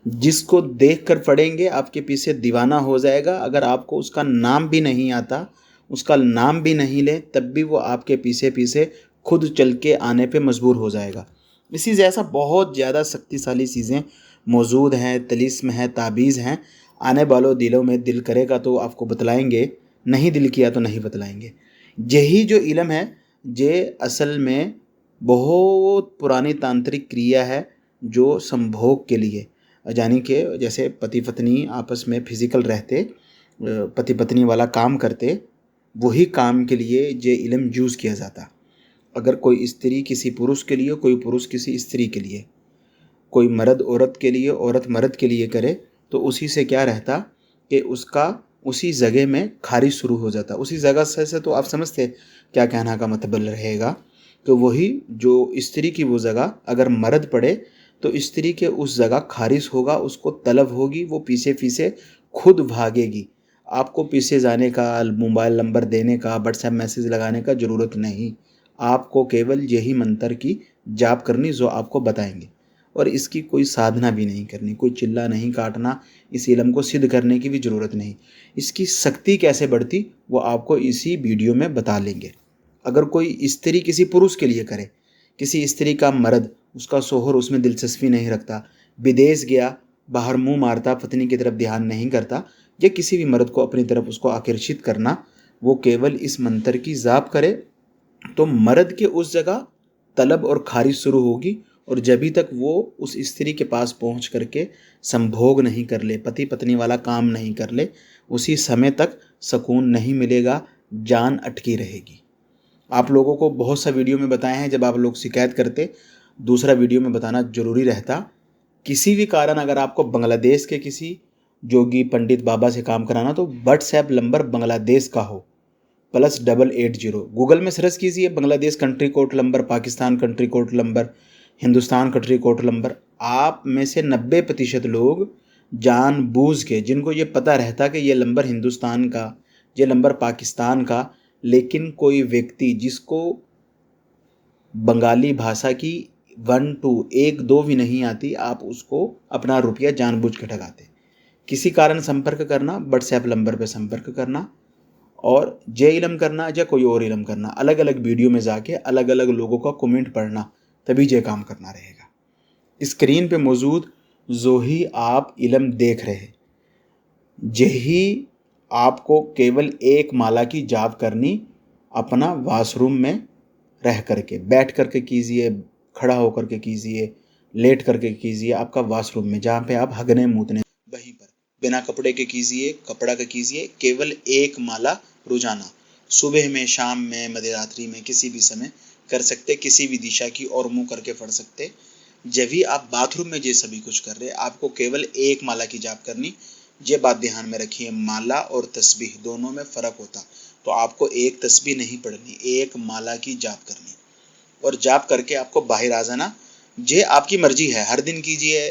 जिसको देखकर पढ़ेंगे आपके पीछे दीवाना हो जाएगा। अगर आपको उसका नाम भी नहीं आता, उसका नाम भी नहीं ले, तब भी वो आपके पीछे पीछे खुद चल के आने पे मजबूर हो जाएगा। इसी जैसा बहुत ज़्यादा शक्तिशाली चीज़ें मौजूद हैं, तिलिस्म है, ताबीज़ हैं। आने वालों दिलों में दिल करेगा तो आपको बतलाएंगे, नहीं दिल किया तो नहीं बतलाएंगे। यही जो इल्म है, ये असल में बहुत पुरानी तांत्रिक क्रिया है जो संभोग के लिए, यानी कि जैसे पति पत्नी आपस में फिजिकल रहते, पति पत्नी वाला काम करते, वही काम के लिए ये इल्म यूज़ किया जाता। अगर कोई स्त्री किसी पुरुष के लिए, कोई पुरुष किसी स्त्री के लिए, कोई मर्द औरत के लिए, औरत मर्द के लिए करे, तो उसी से क्या रहता कि उसका उसी जगह में खारिज शुरू हो जाता। उसी जगह से तो आप समझते क्या कहना का मतलब रहेगा। तो वही जो स्त्री की वो जगह अगर मर्द पड़े तो स्त्री के उस जगह खारिज होगा, उसको तलब होगी, वो पीछे पीछे खुद भागेगी। आपको पीछे जाने का, मोबाइल नंबर देने का, व्हाट्सएप मैसेज लगाने का ज़रूरत नहीं। आपको केवल यही मंत्र की जाप करनी जो आपको बताएंगे, और इसकी कोई साधना भी नहीं करनी, कोई चिल्ला नहीं काटना, इस इल्म को सिद्ध करने की भी ज़रूरत नहीं। इसकी शक्ति कैसे बढ़ती वो आपको इसी वीडियो में बता लेंगे। अगर कोई स्त्री किसी पुरुष के लिए करे, किसी स्त्री का मर्द, उसका शोहर उसमें दिलचस्पी नहीं रखता, विदेश गया, बाहर मुंह मारता, पत्नी की तरफ ध्यान नहीं करता, या किसी भी मर्द को अपनी तरफ उसको आकर्षित करना, वो केवल इस मंत्र की जाप करे तो मर्द के उस जगह तलब और खारिज शुरू होगी। और जब तक वो उस स्त्री के पास पहुंच करके संभोग नहीं कर ले, पति पत्नी वाला काम नहीं कर ले, उसी समय तक सुकून नहीं मिलेगा, जान अटकी रहेगी। आप लोगों को बहुत सा वीडियो में बताए हैं, जब आप लोग शिकायत करते, दूसरा वीडियो में बताना जरूरी रहता। किसी भी कारण अगर आपको बांग्लादेश के किसी जोगी पंडित बाबा से काम कराना, तो व्हाट्सएप नंबर बांग्लादेश का हो +8880। गूगल में सर्च कीजिए Bangladesh country code number, Pakistan country code number, Hindustan country code number. आप में से 90% लोग जानबूझ के, जिनको ये पता रहता कि ये नंबर हिंदुस्तान का, ये नंबर पाकिस्तान का, लेकिन कोई व्यक्ति जिसको बंगाली भाषा की 1 2 1 2 भी नहीं आती, आप उसको अपना रुपया जानबूझ के ठगाते। किसी कारण संपर्क करना, व्हाट्सएप नंबर पर संपर्क करना, और जे इलम करना या कोई और इलम करना, अलग अलग वीडियो में जाके अलग अलग लोगों का कमेंट पढ़ना, तभी जे काम करना रहेगा। स्क्रीन पे मौजूद जो ही आप इलम देख रहे, यही आपको केवल एक माला की जाप करनी, अपना वॉशरूम में रह करके, बैठ करके कीजिए, खड़ा होकर के कीजिए, लेट करके कीजिए, आपका वॉशरूम में जहाँ पे आप हगने मूतने, वहीं पर बिना कपड़े के कीजिए, कपड़ा के कीजिए। केवल एक माला रोजाना, सुबह में, शाम में, मध्यरात्रि में, किसी भी समय कर सकते, किसी भी दिशा की और मुंह करके पढ़ सकते। जब भी आप बाथरूम में ये सभी कुछ कर रहे, आपको केवल एक माला की जाप करनी। ये बात ध्यान में रखिए, माला और तस्बीह दोनों में फ़र्क होता। तो आपको एक तस्बीह नहीं पढ़नी, एक माला की जाप करनी, और जाप करके आपको बाहर आ जाना। ये आपकी मर्जी है, हर दिन कीजिए,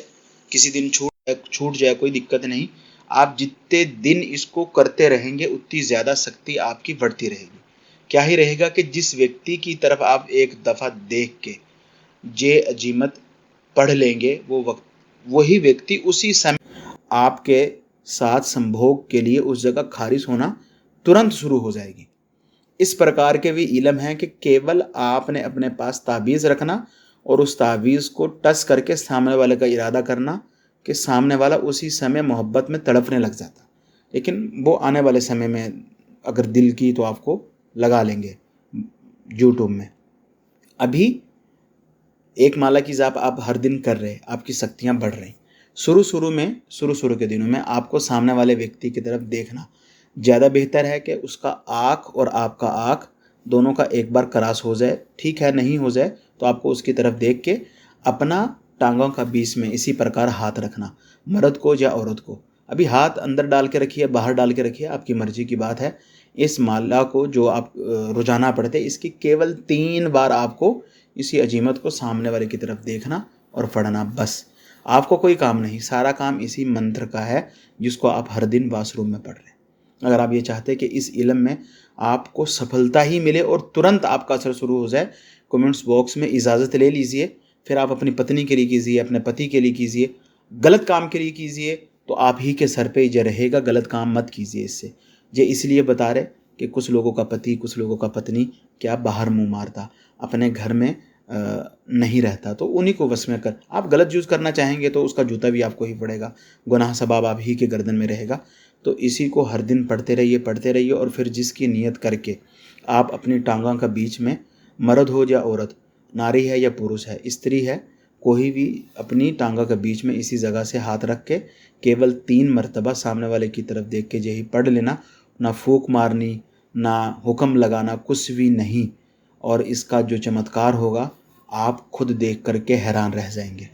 किसी दिन छूट जाए कोई दिक्कत नहीं। आप जितने दिन इसको करते रहेंगे उतनी ज़्यादा शक्ति आपकी बढ़ती रहेगी। क्या ही रहेगा कि जिस व्यक्ति की तरफ आप एक दफ़ा देख के ये अजीमत पढ़ लेंगे, वही व्यक्ति उसी समय आपके साथ संभोग के लिए उस जगह खारिज होना तुरंत शुरू हो जाएगी। इस प्रकार के भी इलम हैं कि केवल आपने अपने पास ताबीज़ रखना और उस ताबीज़ को टच करके सामने वाले का इरादा करना कि सामने वाला उसी समय मोहब्बत में तड़पने लग जाता। लेकिन वो आने वाले समय में अगर दिल की तो आपको लगा लेंगे यूट्यूब में। अभी एक माला की जाप आप हर दिन कर रहे, आपकी शक्तियाँ बढ़ रही। शुरू के दिनों में आपको सामने वाले व्यक्ति की तरफ देखना ज़्यादा बेहतर है कि उसका आँख और आपका आँख दोनों का एक बार क्रॉस हो जाए। ठीक है, नहीं हो जाए तो आपको उसकी तरफ देख के अपना टांगों का बीच में इसी प्रकार हाथ रखना, मर्द को या औरत को। अभी हाथ अंदर डाल के रखिए, बाहर डाल के रखिए, आपकी मर्जी की बात है। इस माला को जो आप रोजाना पढ़ते, इसकी केवल 3 बार आपको इसी अजीमत को सामने वाले की तरफ देखना और पढ़ना, बस। आपको कोई काम नहीं, सारा काम इसी मंत्र का है जिसको आप हर दिन वॉशरूम में पढ़ रहे हैं। अगर आप ये चाहते हैं कि इस इल्म में आपको सफलता ही मिले और तुरंत आपका असर शुरू हो जाए, कमेंट्स बॉक्स में इजाज़त ले लीजिए। फिर आप अपनी पत्नी के लिए कीजिए, अपने पति के लिए कीजिए, गलत काम के लिए कीजिए तो आप ही के सर पे ये रहेगा, गलत काम मत कीजिए इससे। ये इसलिए बता रहे कि कुछ लोगों का पति, कुछ लोगों का पत्नी क्या बाहर मुंह मारता, अपने घर में नहीं रहता, तो उन्हीं को वश में कर। आप गलत यूज़ करना चाहेंगे तो उसका जूता भी आपको ही पड़ेगा, गुनाह सबाब आप ही के गर्दन में रहेगा। तो इसी को हर दिन पढ़ते रहिए और फिर जिसकी नियत करके आप अपनी टांगों का बीच में, मर्द हो या औरत, नारी है या पुरुष है, स्त्री है, कोई भी अपनी टांगा के बीच में इसी जगह से हाथ रख के केवल 3 मरतबा सामने वाले की तरफ देख के यही पढ़ लेना। ना फूंक मारनी, ना हुक्म लगाना, कुछ भी नहीं। और इसका जो चमत्कार होगा आप खुद देख करके हैरान रह जाएंगे।